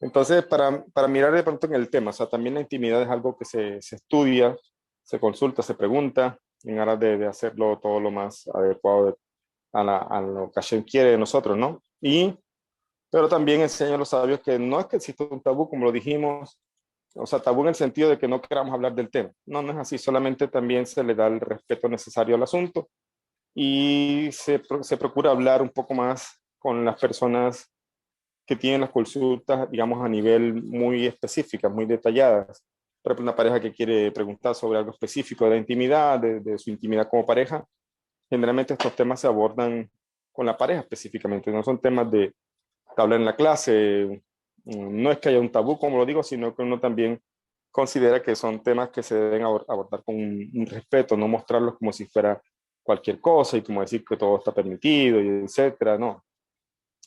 Entonces, para mirar de pronto en el tema, o sea, también la intimidad es algo que se estudia, se consulta, se pregunta, en aras de hacerlo todo lo más adecuado a lo que Hashem quiere de nosotros, ¿no? Pero también enseñan los sabios que no es que exista un tabú, como lo dijimos, o sea, tabú en el sentido de que no queramos hablar del tema. No, no es así, solamente también se le da el respeto necesario al asunto y se procura hablar un poco más con las personas que tienen las consultas, digamos, a nivel muy específicas, muy detalladas. Por ejemplo, una pareja que quiere preguntar sobre algo específico de la intimidad, de su intimidad como pareja, generalmente estos temas se abordan con la pareja específicamente, no son temas de hablar en la clase. No es que haya un tabú, como lo digo, sino que uno también considera que son temas que se deben abordar con un respeto, no mostrarlos como si fuera cualquier cosa y como decir que todo está permitido y etcétera, no,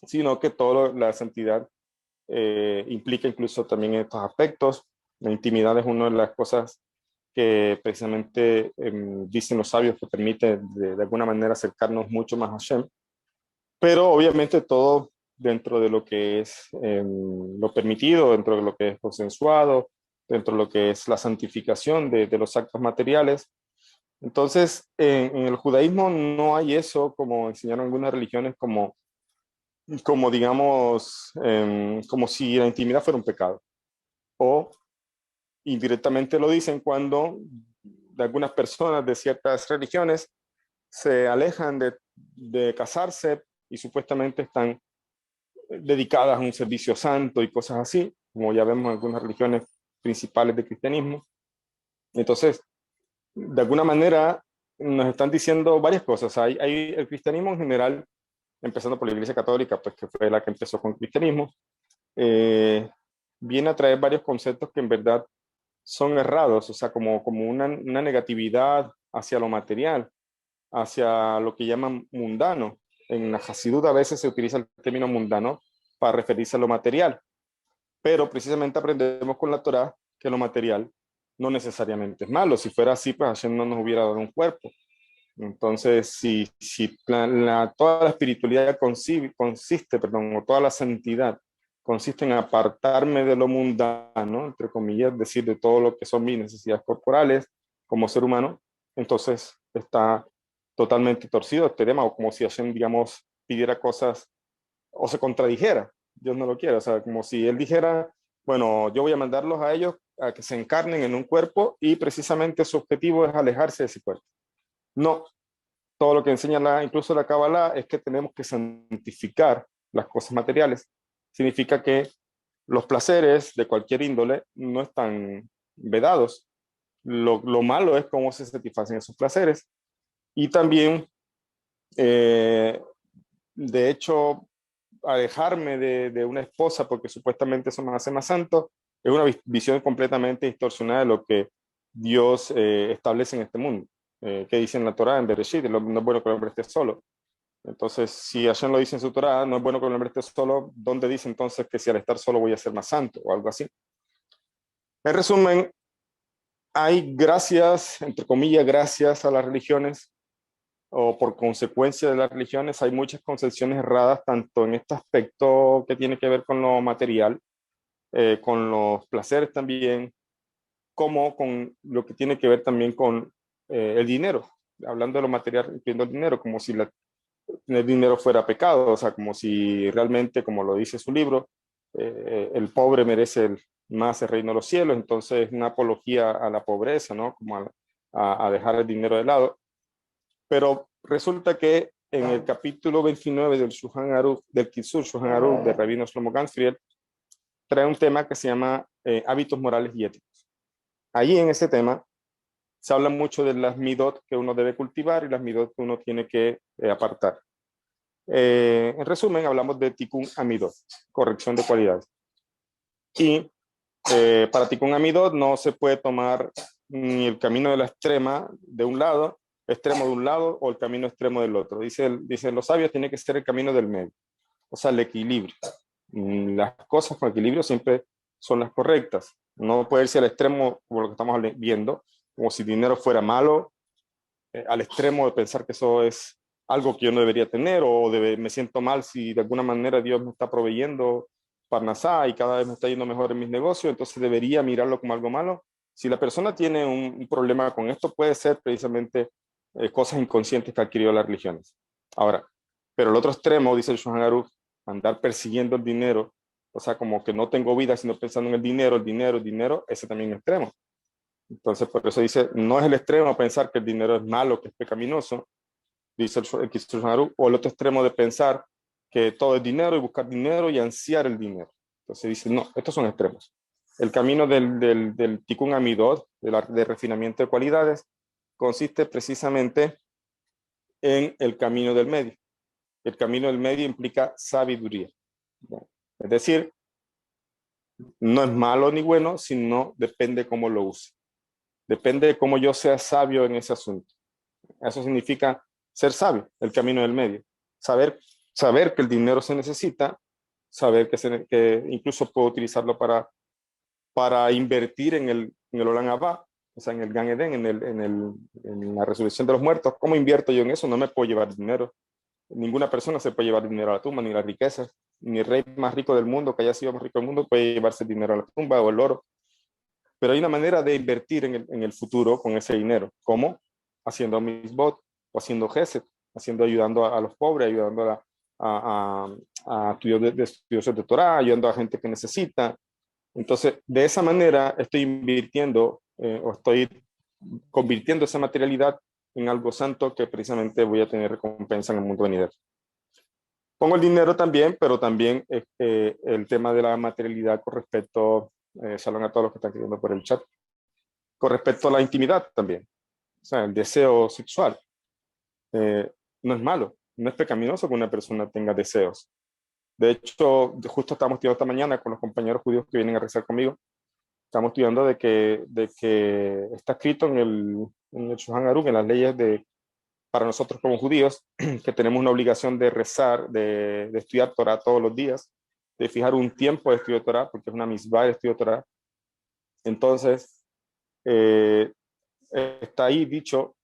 sino que toda la santidad implica incluso también estos aspectos. La intimidad es una de las cosas que precisamente dicen los sabios que permite de alguna manera acercarnos mucho más a Hashem, pero obviamente todo dentro de lo que es lo permitido, dentro de lo que es consensuado, dentro de lo que es la santificación de los actos materiales. Entonces, en el judaísmo no hay eso como enseñaron algunas religiones, como digamos, como si la intimidad fuera un pecado. O indirectamente lo dicen cuando de algunas personas de ciertas religiones se alejan de casarse y supuestamente están dedicadas a un servicio santo y cosas así, como ya vemos en algunas religiones principales del cristianismo. Entonces, de alguna manera nos están diciendo varias cosas. Hay el cristianismo en general, empezando por la Iglesia Católica, pues que fue la que empezó con el cristianismo, eh, viene a traer varios conceptos que en verdad son errados, o sea, como una negatividad hacia lo material, hacia lo que llaman mundano. En la Hasidut a veces se utiliza el término mundano para referirse a lo material, pero precisamente aprendemos con la Torá que lo material no necesariamente es malo. Si fuera así, pues Hashem no nos hubiera dado un cuerpo. Entonces, si toda la espiritualidad consiste, perdón, o toda la santidad consiste en apartarme de lo mundano, entre comillas, decir, de todo lo que son mis necesidades corporales como ser humano, entonces está totalmente torcido este tema, o como si Hashem, digamos, pidiera cosas o se contradijera. Dios no lo quiere, o sea, como si Él dijera, bueno, yo voy a mandarlos a ellos a que se encarnen en un cuerpo y precisamente su objetivo es alejarse de ese cuerpo. No, todo lo que enseña incluso la Kabbalah es que tenemos que santificar las cosas materiales. Significa que los placeres de cualquier índole no están vedados. Lo malo es cómo se satisfacen esos placeres. Y también, eh, de hecho, alejarme de una esposa porque supuestamente eso me hace más santo, es una visión completamente distorsionada de lo que Dios establece en este mundo. Que dice en la Torá, en Bereshit, no es bueno que el hombre esté solo. Entonces, si Hashem lo dice en su Torá, no es bueno que el hombre esté solo, ¿dónde dice entonces que si al estar solo voy a ser más santo o algo así? En resumen, hay gracias, entre comillas, gracias a las religiones, o por consecuencia de las religiones, hay muchas concepciones erradas, tanto en este aspecto que tiene que ver con lo material, con los placeres también, como con lo que tiene que ver también con el dinero. Hablando de lo material, incluyendo el dinero, como si el dinero fuera pecado, o sea, como si realmente, como lo dice su libro, el pobre merece más el reino de los cielos, entonces una apología a la pobreza, ¿no? Como a dejar el dinero de lado. Pero resulta que en el capítulo 29 del Shulchan Aruch, del Kitzur Shulchan Aruch de Rabino Shlomo Ganzfried, trae un tema que se llama hábitos morales y éticos. Allí en ese tema se habla mucho de las midot que uno debe cultivar y las midot que uno tiene que apartar. En resumen, hablamos de Tikkun Amidot, corrección de cualidades. Y para Tikkun Amidot no se puede tomar ni el camino de la extrema de un lado, extremo de un lado, o el camino extremo del otro. Dicen los sabios, tiene que ser el camino del medio, o sea, el equilibrio. Las cosas con equilibrio siempre son las correctas. No puede irse al extremo, como lo que estamos viendo, como si dinero fuera malo, al extremo de pensar que eso es algo que yo no debería tener, o me siento mal si de alguna manera Dios me está proveyendo Parnasá y cada vez me está yendo mejor en mis negocios, entonces debería mirarlo como algo malo. Si la persona tiene un problema con esto, puede ser precisamente cosas inconscientes que adquirió las religiones. Ahora, pero el otro extremo, dice el Shulchan Aruch, andar persiguiendo el dinero, o sea, como que no tengo vida sino pensando en el dinero, el dinero, el dinero, ese también es extremo. Entonces, por eso dice, no es el extremo pensar que el dinero es malo, que es pecaminoso, dice el Shulchan Aruch, o el otro extremo de pensar que todo es dinero y buscar dinero y ansiar el dinero. Entonces dice, no, estos son extremos. El camino del Tikkun Amidot, de refinamiento de cualidades, consiste precisamente en el camino del medio. El camino del medio implica sabiduría. Es decir, no es malo ni bueno, sino depende cómo lo use. Depende de cómo yo sea sabio en ese asunto. Eso significa ser sabio, el camino del medio. Saber que el dinero se necesita, saber que incluso puedo utilizarlo para invertir en el Olam Abba, o sea, en el Gan Eden, en la resurrección de los muertos. ¿Cómo invierto yo en eso? No me puedo llevar dinero. Ninguna persona se puede llevar dinero a la tumba, ni las riquezas. Ni el rey más rico del mundo, que haya sido más rico del mundo, puede llevarse dinero a la tumba o el oro. Pero hay una manera de invertir en el futuro con ese dinero. ¿Cómo? Haciendo misbot o haciendo gesed, ayudando a los pobres, ayudando a estudios de Torah, ayudando a gente que necesita. Entonces, de esa manera estoy invirtiendo o estoy convirtiendo esa materialidad en algo santo que precisamente voy a tener recompensa en el mundo venidero. Pongo el dinero también, pero también el tema de la materialidad con respecto, salud a todos los que están escribiendo por el chat, con respecto a la intimidad también. O sea, el deseo sexual no es malo, no es pecaminoso que una persona tenga deseos. De hecho, justo estamos estudiando esta mañana con los compañeros judíos que vienen a rezar conmigo. Estamos estudiando de que está escrito en el Shulchan Aruch, en las leyes para nosotros como judíos, que tenemos una obligación de rezar, de estudiar Torah todos los días, de fijar un tiempo de estudio de Torah, porque es una misbah de estudio de Torah. Entonces, está ahí dicho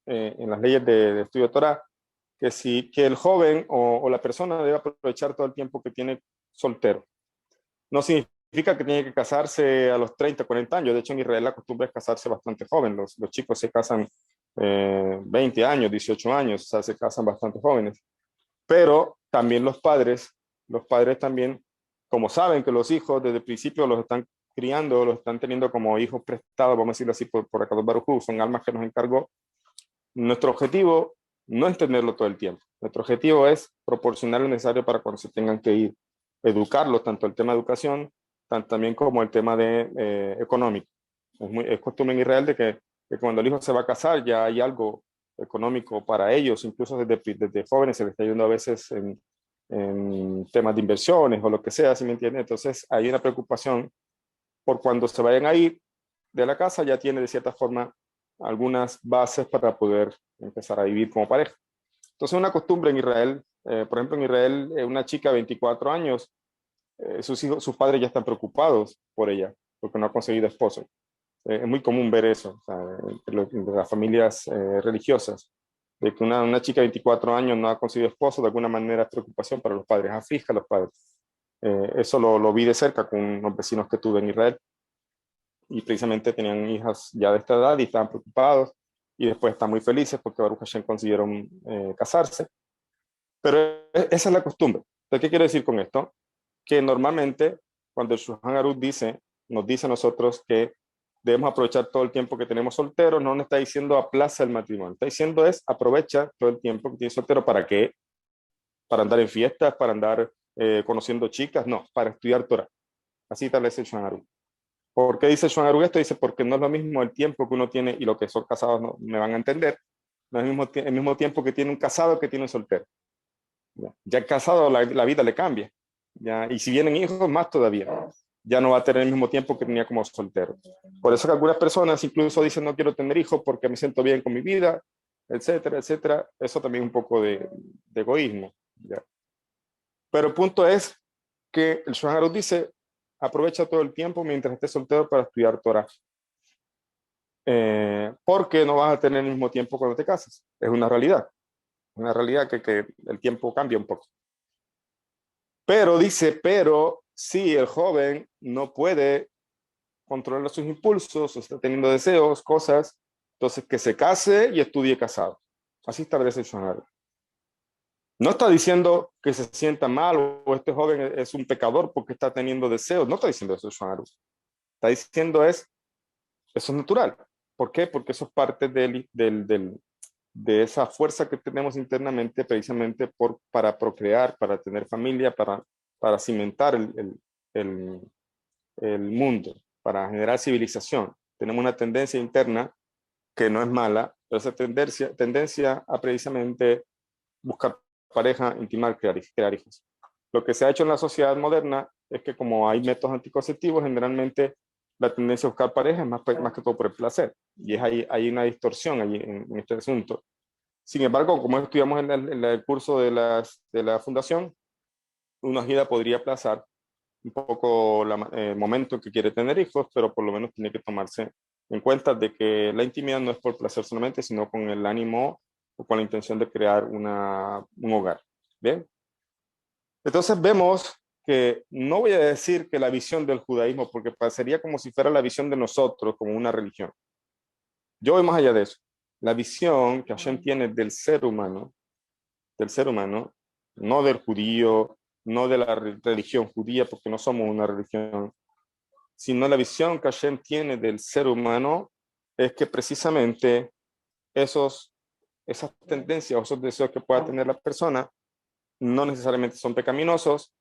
en las leyes de estudio de Torah, que el joven o la persona debe aprovechar todo el tiempo que tiene soltero. No significa que tiene que casarse a los 30, 40 años. De hecho, en Israel la costumbre es casarse bastante joven. Los chicos se casan 20 años, 18 años, o sea, se casan bastante jóvenes. Pero también los padres también, como saben que los hijos desde el principio los están criando, los están teniendo como hijos prestados, vamos a decirlo así, por Akadosh Baruj Hu, son almas que nos encargó. Nuestro objetivo no es tenerlo todo el tiempo. Nuestro objetivo es proporcionar lo necesario para cuando se tengan que ir, educarlos, tanto el tema de educación, también como el tema de económico. Es costumbre en Israel de que cuando el hijo se va a casar ya hay algo económico para ellos, incluso desde jóvenes se les está ayudando a veces en temas de inversiones o lo que sea, ¿sí me entiende? Entonces hay una preocupación por cuando se vayan a ir de la casa, ya tiene de cierta forma algunas bases para poder empezar a vivir como pareja. Entonces una costumbre en Israel, por ejemplo en Israel, una chica de 24 años, sus padres ya están preocupados por ella, porque no ha conseguido esposo. Es muy común ver eso, o sea, entre las familias religiosas, de que una chica de 24 años no ha conseguido esposo, de alguna manera es preocupación para los padres, aflige a los padres. Eso lo vi de cerca con unos vecinos que tuve en Israel, y precisamente tenían hijas ya de esta edad y estaban preocupados, y después están muy felices porque Baruch Hashem consiguieron casarse. Pero esa es la costumbre. Entonces, ¿qué quiero decir con esto? Que normalmente cuando el Shulchan Aruch nos dice a nosotros que debemos aprovechar todo el tiempo que tenemos solteros, no nos está diciendo aplaza el matrimonio, está diciendo es aprovecha todo el tiempo que tienes soltero. ¿Para qué? Para andar en fiestas, para andar conociendo chicas, no, para estudiar Torah. Así establece el Shulchan Aruch. ¿Por qué dice el Shulchan Aruch esto? Dice porque no es lo mismo el tiempo que uno tiene, y los que son casados no, me van a entender, no es el mismo tiempo que tiene un casado que tiene un soltero. Ya el casado la vida le cambia, ya, y si vienen hijos más todavía, ya no va a tener el mismo tiempo que tenía como soltero. Por eso que algunas personas incluso dicen no quiero tener hijos porque me siento bien con mi vida, etcétera, etcétera. Eso también es un poco de egoísmo, ¿ya? Pero el punto es que el Shulchan Aruch dice aprovecha todo el tiempo mientras estés soltero para estudiar Torah. Porque no vas a tener el mismo tiempo cuando te casas. Es una realidad que el tiempo cambia un poco. Pero dice, pero si el joven no puede controlar sus impulsos, o está teniendo deseos, cosas, entonces que se case y estudie casado. Así establece Shohan. No está diciendo que se sienta mal o este joven es un pecador porque está teniendo deseos. No está diciendo eso Shohan. Está diciendo eso es natural. ¿Por qué? Porque eso es parte de esa fuerza que tenemos internamente precisamente para procrear, para tener familia, para cimentar el, el mundo, para generar civilización. Tenemos una tendencia interna que no es mala, pero esa tendencia a precisamente buscar pareja, intimar, crear hijos. Lo que se ha hecho en la sociedad moderna es que como hay métodos anticonceptivos, generalmente la tendencia a buscar pareja es más que todo por el placer. Y es hay una distorsión allí en este asunto. Sin embargo, como estudiamos en el curso de la fundación, una gira podría aplazar un poco el momento en que quiere tener hijos, pero por lo menos tiene que tomarse en cuenta de que la intimidad no es por placer solamente, sino con el ánimo o con la intención de crear un hogar. ¿Bien? Entonces vemos que no voy a decir que la visión del judaísmo, porque sería como si fuera la visión de nosotros, como una religión. Yo voy más allá de eso. La visión que Hashem tiene del ser humano, no del judío, no de la religión judía, porque no somos una religión, sino la visión que Hashem tiene del ser humano es que precisamente esas tendencias o esos deseos que pueda tener la persona no necesariamente son pecaminosos,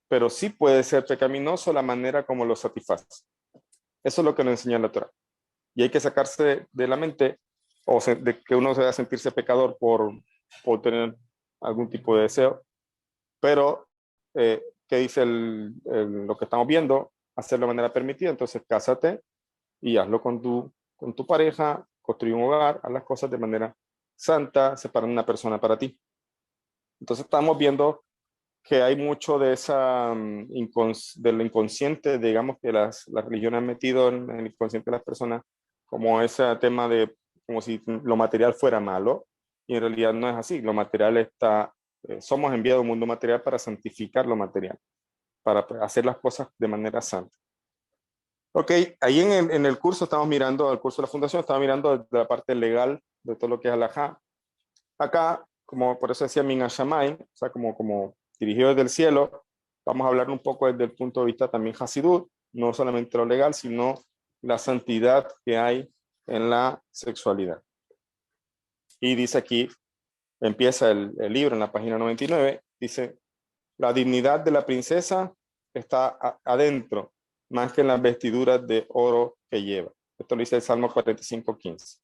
pero sí puede ser pecaminoso la manera como los satisface. Eso es lo que nos enseña la Torah. Y hay que sacarse de la mente de que uno se va a sentirse pecador por tener algún tipo de deseo, pero ¿qué dice lo que estamos viendo? Hacerlo de manera permitida, entonces cásate y hazlo con tu pareja, construye un hogar, haz las cosas de manera santa, separa una persona para ti. Entonces estamos viendo que hay mucho de de lo inconsciente, digamos, que las religiones han metido en el inconsciente de las personas, como ese tema de como si lo material fuera malo, y en realidad no es así. Lo material somos enviados a un mundo material para santificar lo material, para hacer las cosas de manera santa. Ok, ahí en el curso estamos mirando, el curso de la fundación, estamos mirando de la parte legal de todo lo que es halajá. Acá, como por eso decía Min Hashamayim, o sea, como dirigido desde el cielo, vamos a hablar un poco desde el punto de vista también Hasidut, no solamente lo legal, sino la santidad que hay en la sexualidad. Y dice aquí, empieza el libro en la página 99, dice, la dignidad de la princesa está adentro, más que en las vestiduras de oro que lleva. Esto lo dice el Salmo 45:15.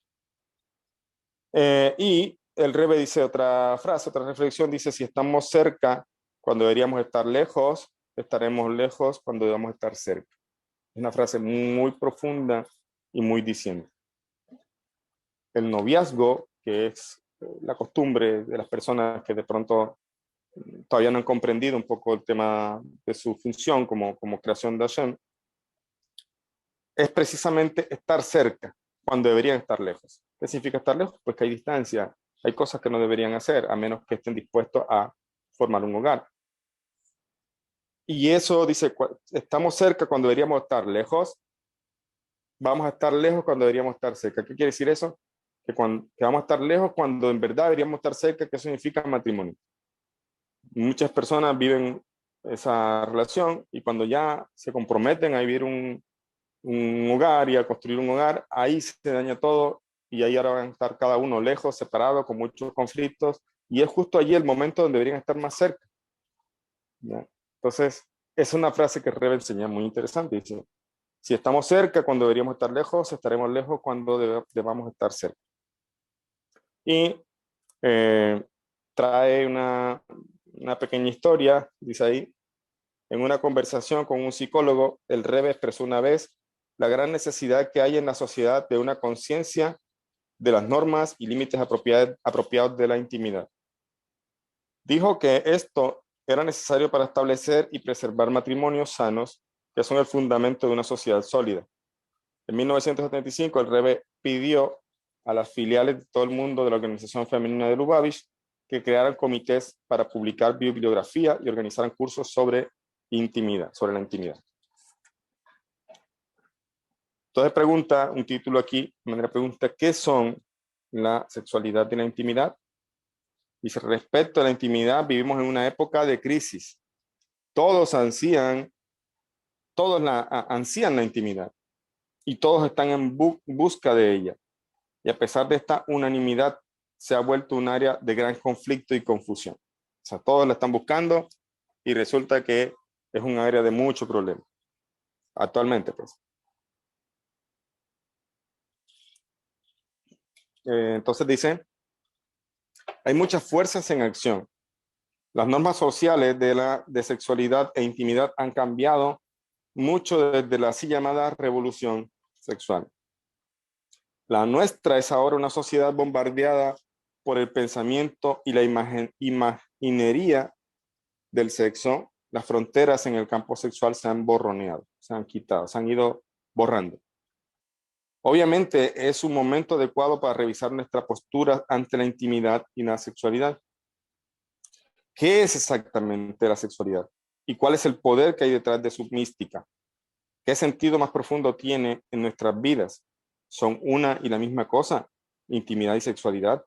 Y el Rebbe dice otra frase, otra reflexión, dice, si estamos cerca cuando deberíamos estar lejos, estaremos lejos cuando debamos estar cerca. Es una frase muy profunda y muy diciente. El noviazgo, que es la costumbre de las personas que de pronto todavía no han comprendido un poco el tema de su función como creación de Hashem, es precisamente estar cerca cuando deberían estar lejos. ¿Qué significa estar lejos? Pues que hay distancia, hay cosas que no deberían hacer, a menos que estén dispuestos a formar un hogar. Y eso dice, estamos cerca cuando deberíamos estar lejos, vamos a estar lejos cuando deberíamos estar cerca. ¿Qué quiere decir eso? Que vamos a estar lejos cuando en verdad deberíamos estar cerca, que significa matrimonio. Muchas personas viven esa relación y cuando ya se comprometen a vivir un hogar y a construir un hogar, ahí se daña todo y ahí ahora van a estar cada uno lejos, separados, con muchos conflictos, y es justo allí el momento donde deberían estar más cerca. ¿Ya? Entonces, es una frase que Rebbe enseña muy interesante. Dice, si estamos cerca cuando deberíamos estar lejos, estaremos lejos cuando debamos estar cerca. Y trae una pequeña historia, dice ahí, en una conversación con un psicólogo, el Rebbe expresó una vez la gran necesidad que hay en la sociedad de una conciencia de las normas y límites apropiados de la intimidad. Dijo que esto era necesario para establecer y preservar matrimonios sanos, que son el fundamento de una sociedad sólida. En 1975, el Rebbe pidió a las filiales de todo el mundo de la Organización Femenina de Lubavitch que crearan comités para publicar bibliografía y organizaran cursos sobre intimidad, sobre la intimidad. Entonces pregunta, un título aquí, de manera pregunta, ¿qué son la sexualidad y la intimidad? Dice, respecto a la intimidad, vivimos en una época de crisis. Todos ansían la intimidad y todos están en busca de ella. Y a pesar de esta unanimidad, se ha vuelto un área de gran conflicto y confusión. O sea, todos la están buscando y resulta que es un área de mucho problema. Actualmente, pues. Entonces dice, hay muchas fuerzas en acción. Las normas sociales de sexualidad e intimidad han cambiado mucho desde la así llamada revolución sexual. La nuestra es ahora una sociedad bombardeada por el pensamiento y la imaginería del sexo. Las fronteras en el campo sexual se han borroneado, se han quitado, se han ido borrando. Obviamente es un momento adecuado para revisar nuestra postura ante la intimidad y la sexualidad. ¿Qué es exactamente la sexualidad? ¿Y cuál es el poder que hay detrás de su mística? ¿Qué sentido más profundo tiene en nuestras vidas? ¿Son una y la misma cosa? Intimidad y sexualidad.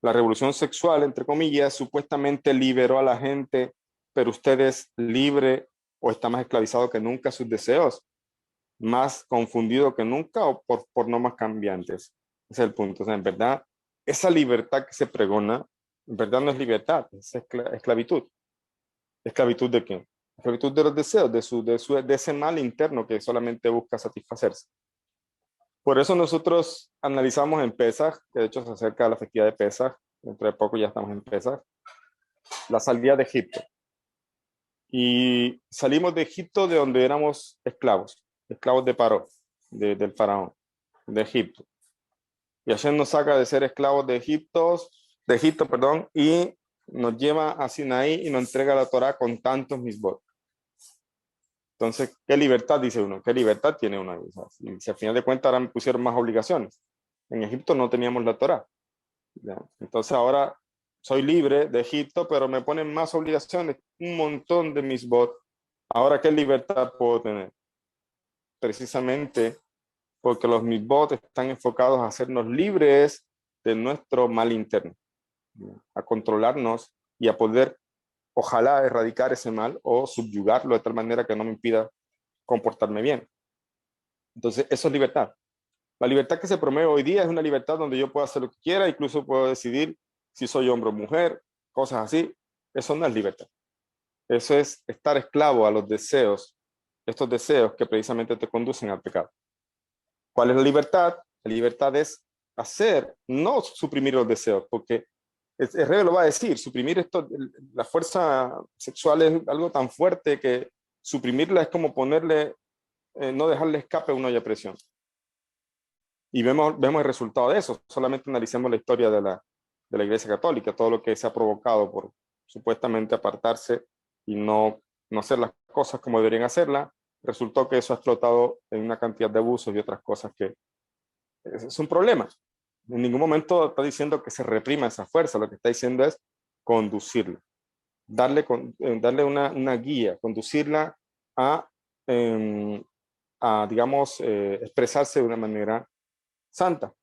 La revolución sexual, entre comillas, supuestamente liberó a la gente, pero usted es libre o está más esclavizado que nunca a sus deseos, más confundido que nunca o por normas cambiantes. Ese es el punto. O sea, en verdad, esa libertad que se pregona, en verdad no es libertad, es esclavitud. ¿Esclavitud de qué? Esclavitud de los deseos, de ese mal interno que solamente busca satisfacerse. Por eso nosotros analizamos en Pesaj, que de hecho se acerca a la festividad de Pesaj, dentro de poco ya estamos en Pesaj, la salida de Egipto. Y salimos de Egipto de donde éramos esclavos de Paró, del faraón, de Egipto. Y Hashem nos saca de ser esclavos de Egipto, y nos lleva a Sinaí y nos entrega la Torá con tantos misbot. Entonces, ¿qué libertad dice uno? ¿Qué libertad tiene uno? O sea, si al final de cuentas ahora me pusieron más obligaciones. En Egipto no teníamos la Torá. ¿Ya? Entonces ahora soy libre de Egipto, pero me ponen más obligaciones, un montón de misbot. Ahora, ¿qué libertad puedo tener? Precisamente porque los misbot están enfocados a hacernos libres de nuestro mal interno, a controlarnos y a poder, ojalá, erradicar ese mal o subyugarlo de tal manera que no me impida comportarme bien. Entonces, eso es libertad. La libertad que se promueve hoy día es una libertad donde yo puedo hacer lo que quiera, incluso puedo decidir si soy hombre o mujer, cosas así. Eso no es libertad. Eso es estar esclavo a los deseos, estos deseos que precisamente te conducen al pecado. ¿Cuál es la libertad? La libertad es hacer, no suprimir los deseos, porque el rey lo va a decir, suprimir esto, la fuerza sexual es algo tan fuerte que suprimirla es como ponerle, no dejarle escape a una olla a presión. Y vemos el resultado de eso. Solamente analicemos la historia de la Iglesia Católica, todo lo que se ha provocado por supuestamente apartarse y no hacer las cosas como deberían hacerlas. Resultó que eso ha explotado en una cantidad de abusos y otras cosas que es un problema. En ningún momento está diciendo que se reprima esa fuerza, lo que está diciendo es conducirla, darle una guía, conducirla a digamos, expresarse de una manera santa.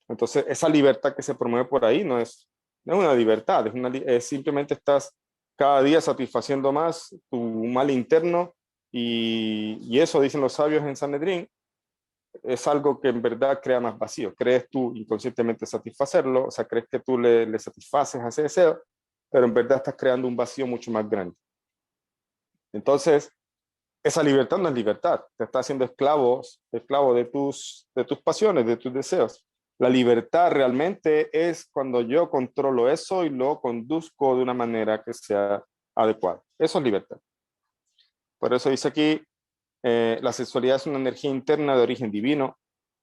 Entonces, esa libertad que se promueve por ahí no es una libertad, es simplemente estás cada día satisfaciendo más tu mal interno y eso, dicen los sabios en Sanedrín, es algo que en verdad crea más vacío. Crees tú inconscientemente satisfacerlo, o sea, crees que tú le satisfaces a ese deseo, pero en verdad estás creando un vacío mucho más grande. Entonces, esa libertad no es libertad, te está haciendo esclavo de tus pasiones, de tus deseos. La libertad realmente es cuando yo controlo eso y lo conduzco de una manera que sea adecuada. Eso es libertad. Por eso dice aquí, la sexualidad es una energía interna de origen divino,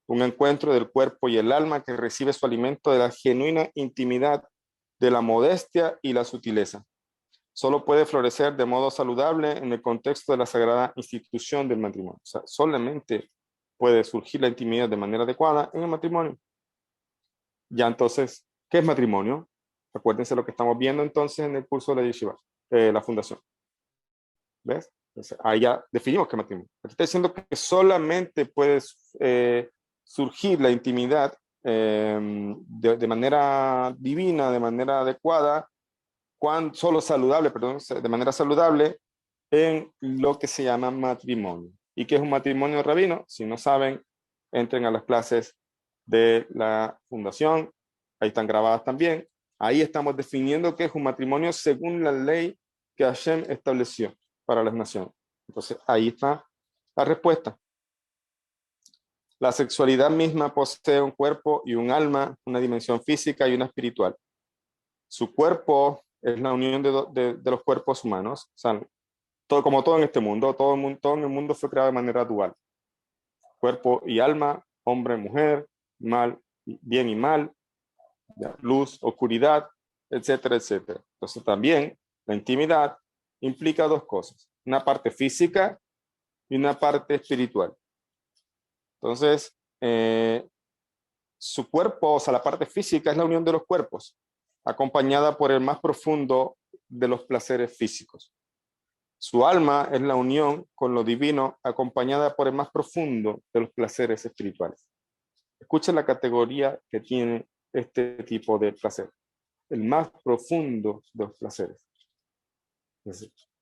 un encuentro del cuerpo y el alma que recibe su alimento de la genuina intimidad, de la modestia y la sutileza. Solo puede florecer de modo saludable en el contexto de la sagrada institución del matrimonio. O sea, solamente puede surgir la intimidad de manera adecuada en el matrimonio. Ya entonces, ¿qué es matrimonio? Acuérdense lo que estamos viendo entonces en el curso de la Yeshiva, la fundación. ¿Ves? Entonces, ahí ya definimos qué matrimonio. Está diciendo que solamente puede surgir la intimidad de manera divina, de manera adecuada, solo saludable, perdón, de manera saludable, en lo que se llama matrimonio. ¿Y qué es un matrimonio rabino? Si no saben, entren a las clases de la fundación, ahí están grabadas también. Ahí estamos definiendo qué es un matrimonio según la ley que Hashem estableció para las naciones. Entonces, ahí está la respuesta. La sexualidad misma posee un cuerpo y un alma, una dimensión física y una espiritual. Su cuerpo es la unión de los cuerpos humanos. O sea, como todo en este mundo, todo en el mundo fue creado de manera dual. Cuerpo y alma, hombre, mujer, mal, bien y mal, luz, oscuridad, etcétera, etcétera. Entonces también la intimidad implica dos cosas, una parte física y una parte espiritual. Entonces, su cuerpo, o sea, la parte física es la unión de los cuerpos, acompañada por el más profundo de los placeres físicos. Su alma es la unión con lo divino, acompañada por el más profundo de los placeres espirituales. Escuchen la categoría que tiene este tipo de placer. El más profundo de los placeres.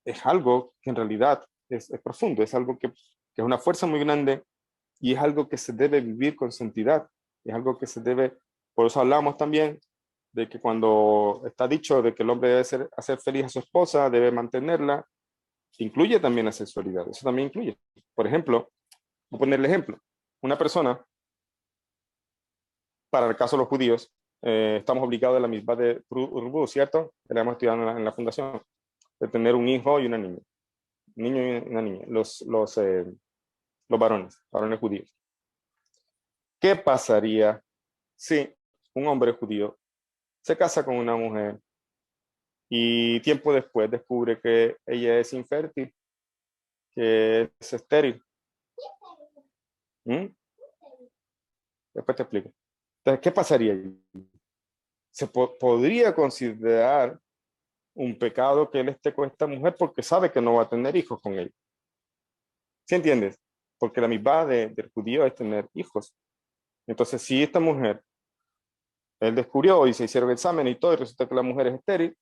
Es algo que en realidad es profundo, es algo que es una fuerza muy grande y es algo que se debe vivir con santidad. Es algo que se debe, por eso hablamos también de que cuando está dicho de que el hombre debe hacer feliz a su esposa, debe mantenerla, incluye también la sexualidad, eso también incluye. Por ejemplo, voy a ponerle ejemplo, una persona, para el caso de los judíos, estamos obligados a la misma de Urbu, ¿cierto? Que le hemos estudiado en la fundación, de tener un hijo y una niña. Un niño y una niña, los varones judíos. ¿Qué pasaría si un hombre judío se casa con una mujer y tiempo después descubre que ella es infértil, que es estéril? Después te explico. Entonces, ¿qué pasaría? Se podría considerar un pecado que él esté con esta mujer porque sabe que no va a tener hijos con ella. ¿Sí entiendes? Porque la misma del judío es tener hijos. Entonces, si esta mujer, él descubrió y se hicieron examen y todo, y resulta que la mujer es estéril,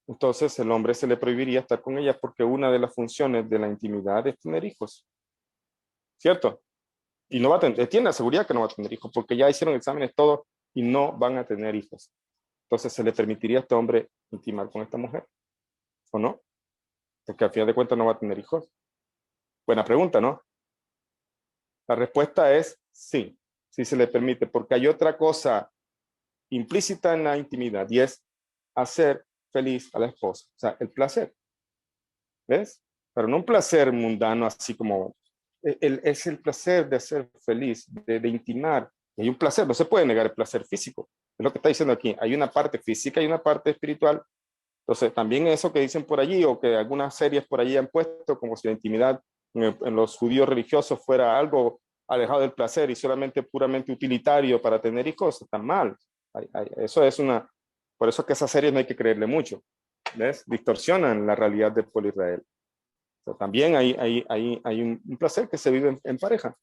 entonces el hombre se le prohibiría estar con ella porque una de las funciones de la intimidad es tener hijos. ¿Cierto? Y no va a tener, tiene la seguridad que no va a tener hijos porque ya hicieron exámenes todos y no van a tener hijos. Entonces se le permitiría a este hombre intimar con esta mujer, ¿o no? Porque al final de cuentas no va a tener hijos. Buena pregunta, ¿no? La respuesta es sí, sí se le permite, porque hay otra cosa implícita en la intimidad y es hacer feliz a la esposa, o sea, el placer. ¿Ves? Pero no un placer mundano así como, es el placer de hacer feliz, de intimar. Y hay un placer, no se puede negar el placer físico. Es lo que está diciendo aquí. Hay una parte física y una parte espiritual. Entonces, también eso que dicen por allí, o que algunas series por allí han puesto, como si la intimidad en los judíos religiosos fuera algo alejado del placer y solamente puramente utilitario para tener hijos, está mal. Eso es una, por eso es que esas series no hay que creerle mucho. ¿Ves? Distorsionan la realidad del pueblo de Israel. O sea, también hay un placer que se vive en pareja,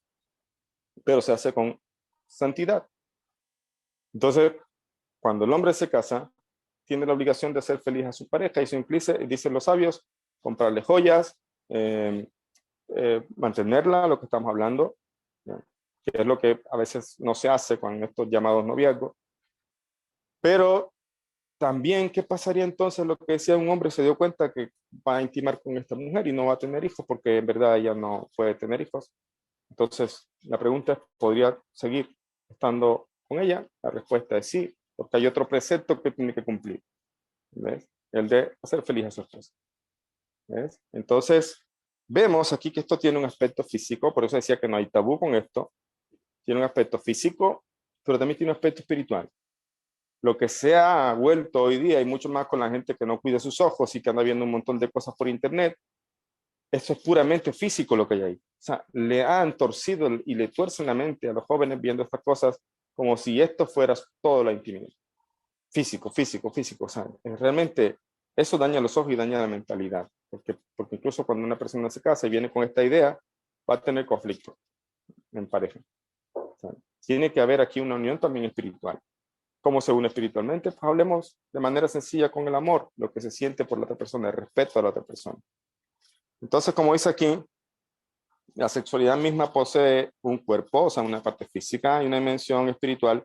pero se hace con santidad. Entonces, cuando el hombre se casa, tiene la obligación de hacer feliz a su pareja, y eso implica, dicen los sabios, comprarle joyas, mantenerla, lo que estamos hablando, que es lo que a veces no se hace con estos llamados noviazgos. Pero también, ¿qué pasaría entonces? Lo que decía un hombre, se dio cuenta que va a intimar con esta mujer y no va a tener hijos porque en verdad ella no puede tener hijos. Entonces, la pregunta es, ¿podría seguir estando con ella? La respuesta es sí, porque hay otro precepto que tiene que cumplir. ¿Ves? El de hacer feliz a su esposa. ¿Ves? Entonces, vemos aquí que esto tiene un aspecto físico, por eso decía que no hay tabú con esto. Tiene un aspecto físico, pero también tiene un aspecto espiritual. Lo que se ha vuelto hoy día, y mucho más con la gente que no cuida sus ojos y que anda viendo un montón de cosas por internet, eso es puramente físico lo que hay ahí. O sea, le han torcido y le tuercen la mente a los jóvenes viendo estas cosas como si esto fuera todo la intimidad. Físico, físico, físico. O sea, realmente eso daña los ojos y daña la mentalidad. Porque incluso cuando una persona se casa y viene con esta idea, va a tener conflicto en pareja. O sea, tiene que haber aquí una unión también espiritual. ¿Cómo se une espiritualmente? Pues hablemos de manera sencilla con el amor, lo que se siente por la otra persona, el respeto a la otra persona. Entonces, como dice aquí, la sexualidad misma posee un cuerpo, o sea, una parte física y una dimensión espiritual.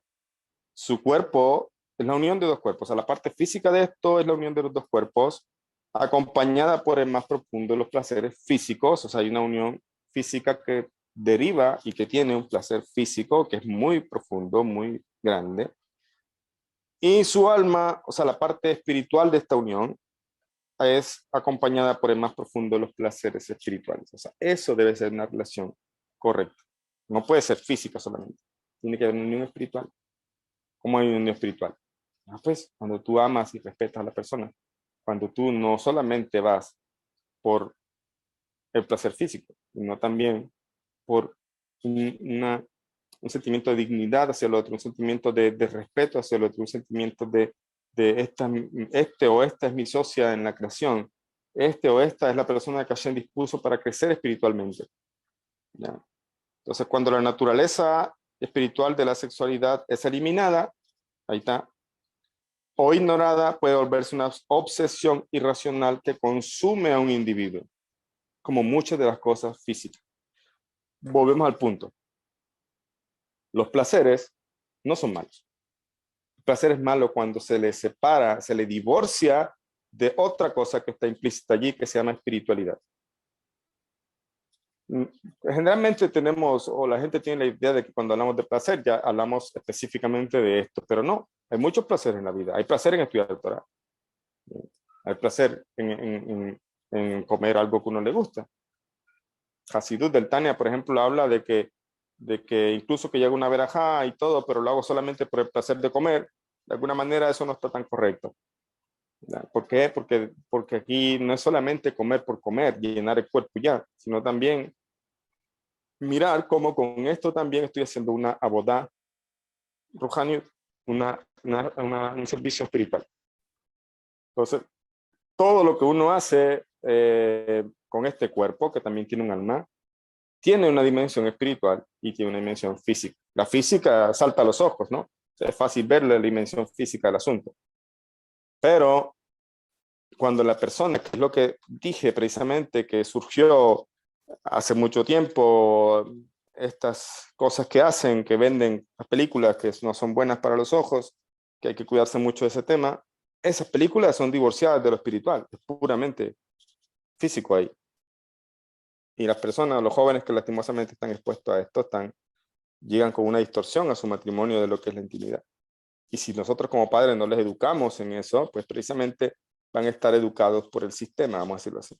Su cuerpo es la unión de dos cuerpos. O sea, la parte física de esto es la unión de los dos cuerpos, acompañada por el más profundo de los placeres físicos. O sea, hay una unión física que deriva y que tiene un placer físico que es muy profundo, muy grande. Y su alma, o sea, la parte espiritual de esta unión, es acompañada por el más profundo de los placeres espirituales. O sea, eso debe ser una relación correcta. No puede ser física solamente. Tiene que haber una unión espiritual. ¿Cómo hay una unión espiritual? Pues cuando tú amas y respetas a la persona. Cuando tú no solamente vas por el placer físico, sino también por un sentimiento de dignidad hacia el otro, un sentimiento de respeto hacia el otro, un sentimiento de este o esta es mi socia en la creación, este o esta es la persona que Hashem dispuso para crecer espiritualmente. ¿Ya? Entonces, cuando la naturaleza espiritual de la sexualidad es eliminada, ahí está, o ignorada, puede volverse una obsesión irracional que consume a un individuo, como muchas de las cosas físicas. Volvemos al punto. Los placeres no son malos. El placer es malo cuando se le separa, se le divorcia de otra cosa que está implícita allí, que se llama espiritualidad. Generalmente tenemos, o la gente tiene la idea de que cuando hablamos de placer ya hablamos específicamente de esto, pero no, hay muchos placeres en la vida. Hay placer en estudiar el Torah. Hay placer en comer algo que uno le gusta. Hasidut del Tania, por ejemplo, habla de que incluso que llega una verajá y todo, pero lo hago solamente por el placer de comer, de alguna manera eso no está tan correcto. ¿Por qué? Porque aquí no es solamente comer por comer, llenar el cuerpo ya, sino también mirar cómo con esto también estoy haciendo una abodá ruhani, un servicio espiritual. Entonces, todo lo que uno hace con este cuerpo, que también tiene un alma, tiene una dimensión espiritual y tiene una dimensión física. La física salta a los ojos, ¿no? Es fácil ver la dimensión física del asunto. Pero cuando la persona, que es lo que dije precisamente, que surgió hace mucho tiempo, estas cosas que hacen, que venden las películas que no son buenas para los ojos, que hay que cuidarse mucho de ese tema, esas películas son divorciadas de lo espiritual, es puramente físico ahí. Y las personas, los jóvenes que lastimosamente están expuestos a esto, llegan con una distorsión a su matrimonio de lo que es la intimidad. Y si nosotros como padres no les educamos en eso, pues precisamente van a estar educados por el sistema, vamos a decirlo así.